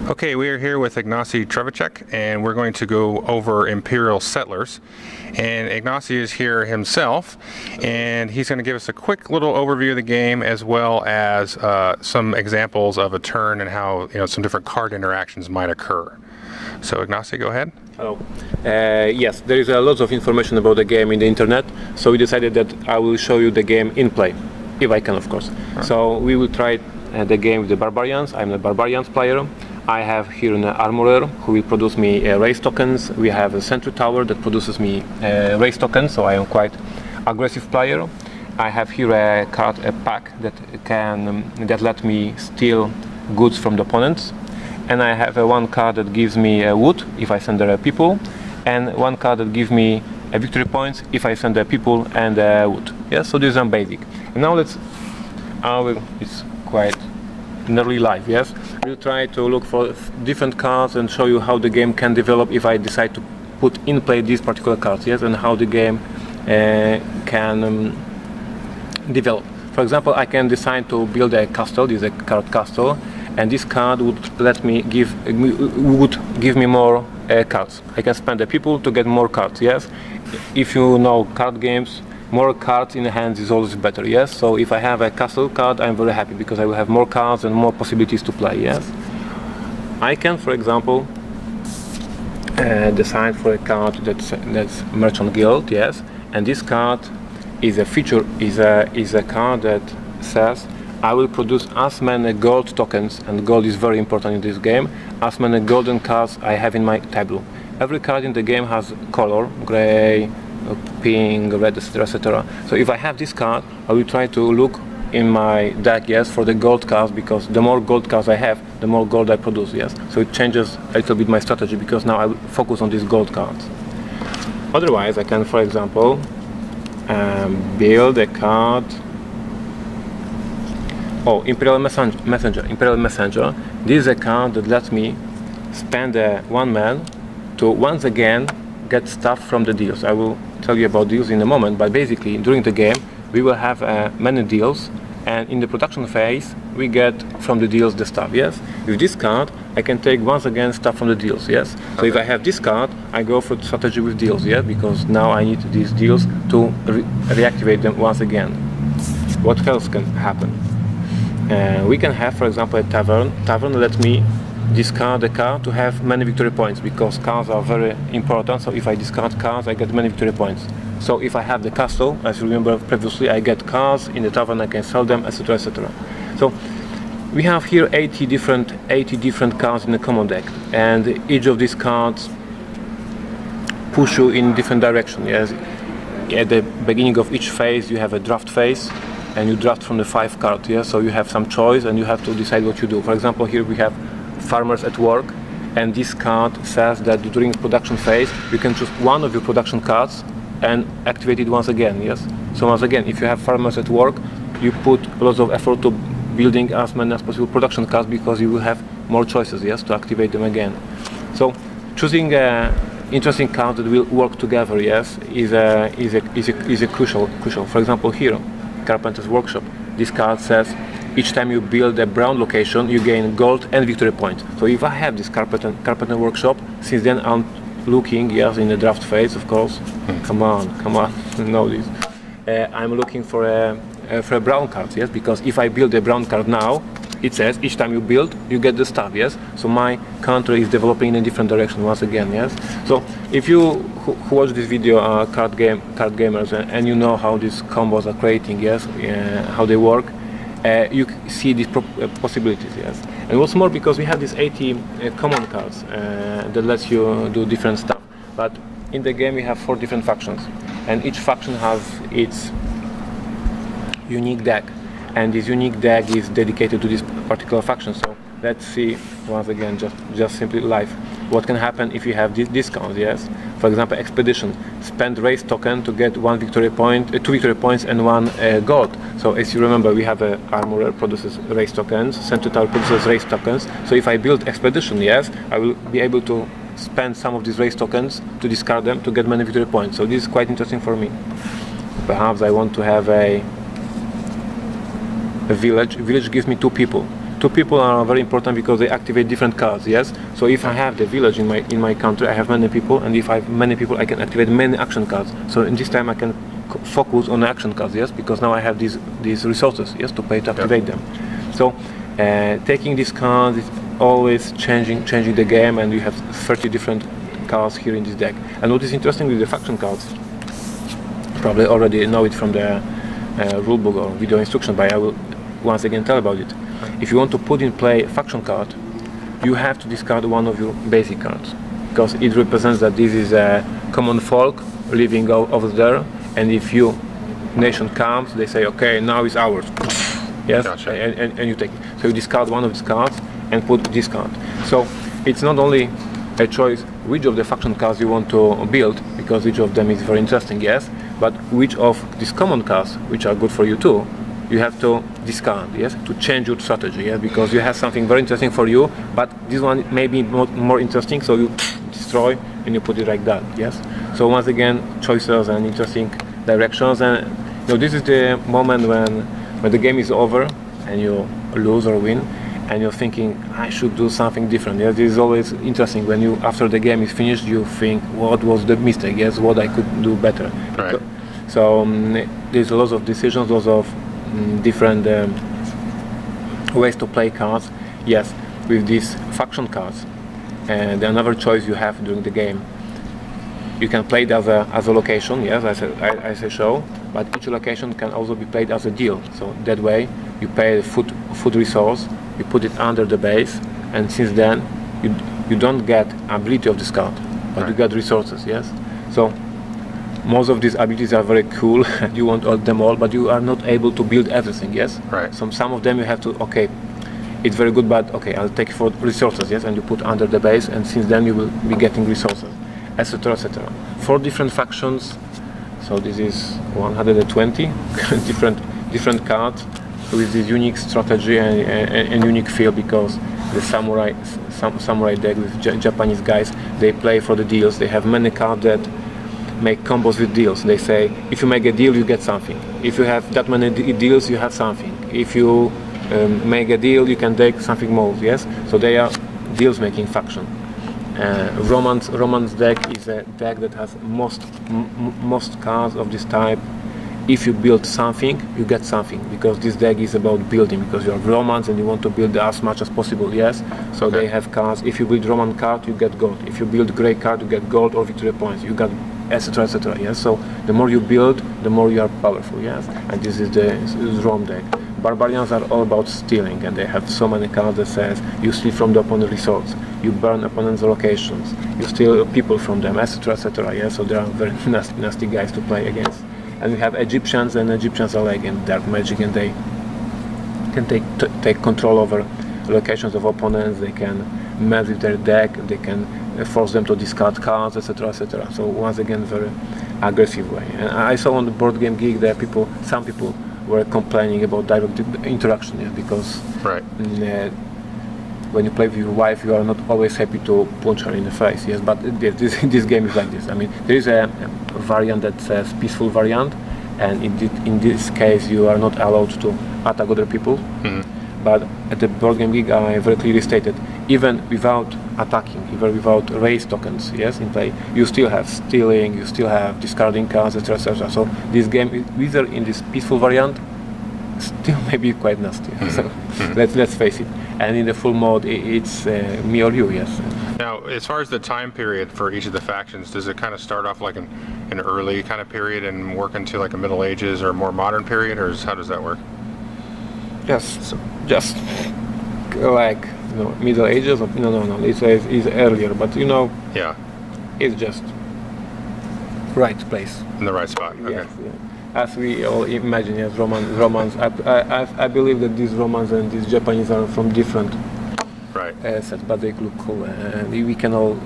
Okay, we are here with Ignacy Trzewiczek, and we're going to go over Imperial Settlers. And Ignacy is here himself, and he's going to give us a quick little overview of the game, as well as some examples of a turn and how some different card interactions might occur. So Ignacy, go ahead. Hello. Yes, there is a lot of information about the game in the internet, so we decided that I will show you the game in play, if I can, of course. Right. So we will try the game with the Barbarians. I'm a Barbarians player. I have here an Armorer who will produce me race tokens. We have a Sentry Tower that produces me race tokens, so I am quite aggressive player. I have here a card, a pack that let me steal goods from the opponents. And I have one card that gives me wood if I send there people, and one card that gives me victory points if I send there people and wood. Yes, so these are basic. And now it's quite nearly live. Yes, we'll try to look for different cards and show you how the game can develop if I decide to put in play these particular cards. Yes, and how the game can develop. For example, I can decide to build a castle. This is a card castle. And this card would give me more cards. I can spend the people to get more cards. Yes, if you know card games, more cards in the hands is always better. Yes, so if I have a castle card, I'm very happy because I will have more cards and more possibilities to play. Yes, I can, for example, decide for a card that's Merchant Guild. Yes, and this card is a card that says, I will produce as many gold tokens, and gold is very important in this game, as many golden cards I have in my tableau. Every card in the game has color, gray, pink, red, etc. So if I have this card, I will try to look in my deck, yes, for the gold cards, because the more gold cards I have, the more gold I produce, yes. So it changes a little bit my strategy, because now I focus on these gold cards. Otherwise, I can, for example, build a card. Oh, Imperial Messenger. This is a card that lets me spend one man to once again get stuff from the deals. I will tell you about deals in a moment, but basically during the game we will have many deals, and in the production phase we get from the deals the stuff. Yes, with this card I can take once again stuff from the deals. Yes, so if I have this card, I go for the strategy with deals. Yeah, because now I need these deals to reactivate them once again. What else can happen? We can have, for example, a tavern. Tavern lets me discard a card to have many victory points, because cards are very important. So if I discard cards, I get many victory points. So if I have the castle, as you remember previously, I get cards in the tavern, I can sell them, etc., etc. So we have here 80 different cards in the common deck, and each of these cards push you in different direction. Yes, at the beginning of each phase, you have a draft phase, and you draft from the 5 cards. Yeah? So you have some choice and you have to decide what you do. For example, here we have Farmers at Work, and this card says that during production phase you can choose one of your production cards and activate it once again. Yes. So once again, if you have Farmers at Work, you put lots of effort to building as many as possible production cards, because you will have more choices. Yes, to activate them again. So choosing interesting cards that will work together, yes, is a crucial. For example, here, Carpenter's Workshop. This card says each time you build a brown location, you gain gold and victory points. So if I have this Carpenter Workshop, since then I'm looking, yes, in the draft phase, of course. Come on, you know this. I'm looking for a brown card, yes, because if I build a brown card now, it says each time you build, you get the stuff, yes. So my country is developing in a different direction once again, yes. So if you who watch this video are card gamers, and you know how these combos are creating, yes, how they work, you see these possibilities, yes. And what's more, because we have these 80 common cards that lets you do different stuff. But in the game we have 4 different factions, and each faction has its unique deck. And this unique deck is dedicated to this particular faction. So let's see once again, just simply live, what can happen if you have these discounts. Yes, for example, Expedition, spend race token to get 1 victory point, 2 victory points and 1 gold. So as you remember, we have a Armorer produces race tokens, Sentry Tower produces race tokens. So if I build Expedition, yes, I will be able to spend some of these race tokens to discard them to get many victory points. So this is quite interesting for me. Perhaps I want to have a village. Village gives me 2 people. two people are very important because they activate different cards. Yes. So if I have the village in my country, I have many people, and if I have many people, I can activate many action cards. So in this time, I can focus on action cards. Yes, because now I have these resources. Yes, to pay to activate them. So taking these cards is always changing the game, and you have 30 different cards here in this deck. And what is interesting with the faction cards, probably already know it from the rulebook or video instruction, but I will once again tell about it. If you want to put in play a faction card, you have to discard one of your basic cards, because it represents that this is a common folk living over there, and if your nation comes, they say, okay, now it's ours. Yes, gotcha. and you take it. So you discard one of these cards and put this card. So it's not only a choice which of the faction cards you want to build, because each of them is very interesting, yes, but which of these common cards, which are good for you too, you have to discard, yes, to change your strategy, yes, because you have something very interesting for you, but this one may be more interesting, so you destroy and you put it like that, yes. So once again, choices and interesting directions, and this is the moment when the game is over and you lose or win, and you're thinking, I should do something different. Yes, this is always interesting when you, after the game is finished, you think, what was the mistake? Yes, what I could do better. Right. So there's lots of decisions, lots of different ways to play cards. Yes, with these faction cards, and another choice you have during the game, you can play it as a location. Yes, as a show, but each location can also be played as a deal. So that way, you pay food resource, you put it under the base, and since then you don't get ability of this card, but right. You get resources. Yes, so most of these abilities are very cool. You want them all, but you are not able to build everything. Yes, right. So some of them you have to, okay, it's very good, but okay, I'll take it for resources. Yes, and you put under the base, and since then you will be getting resources, etc., etc. 4 different factions. So this is 120 different cards with this unique strategy and unique feel, because the samurai deck with Japanese guys, they play for the deals. They have many cards that make combos with deals. They say, if you make a deal, you get something. If you have that many deals, you have something. If you make a deal, you can take something more. Yes, so they are deals making faction. Romance deck is a deck that has most cards of this type. If you build something, you get something, because this deck is about building, because you have romance and you want to build as much as possible, yes? So okay. They have cards. If you build Roman card, you get gold. If you build grey card, you get gold or victory points. You got etc., etc., yes? So the more you build, the more you are powerful, yes? And this is the Rome deck. Barbarians are all about stealing, and they have so many cards that says you steal from the opponent's resource, you burn opponent's locations, you steal people from them, etc., etc., yes? So they are very nasty guys to play against. And we have Egyptians, and Egyptians are like in dark magic, and they can take control over locations of opponents. They can mess with their deck. They can force them to discard cards, etc., etc. So once again, very aggressive way. And I saw on the board game geek that some people were complaining about direct interaction, yeah, because right. When you play with your wife, you are not always happy to punch her in the face. Yes, but this game is like this. I mean, there is a variant that says peaceful variant, and in this case, you are not allowed to attack other people. Mm-hmm. But at the board game geek, I very clearly stated, even without attacking, even without raise tokens, yes, in play, you still have stealing, you still have discarding cards, etc., etc. So this game, either in this peaceful variant, still may be quite nasty. Mm-hmm. So mm-hmm. let's face it. And in the full mode, it's me or you, yes. Now, as far as the time period for each of the factions, does it kind of start off like an early kind of period and work into like a Middle Ages or more modern period, or how does that work? Yes, just like Middle Ages. Or, no. It's earlier, but yeah, it's just right place in the right spot. Okay. Yes, yeah. As we all imagine, yes, Romans. I believe that these Romans and these Japanese are from different sets, but they look cool, and we can all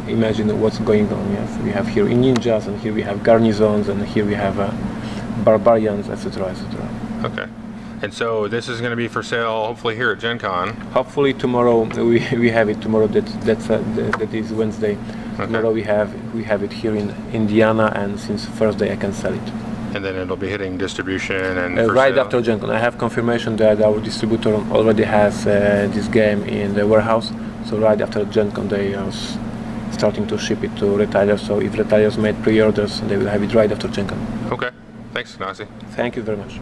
imagine what's going on. Yes, we have here ninjas, and here we have garnisons, and here we have barbarians, etc., etc. Okay, and so this is going to be for sale, hopefully here at Gen Con. Hopefully tomorrow we have it tomorrow. That is Wednesday. Okay. Tomorrow we have it here in Indiana, and since Thursday I can sell it. And then it'll be hitting distribution and for right sale. after Gen Con. I have confirmation that our distributor already has this game in the warehouse. So right after Gen Con, they are starting to ship it to retailers. So if retailers made pre-orders, they will have it right after Gen Con. Okay. Thanks, Ignacy. Thank you very much.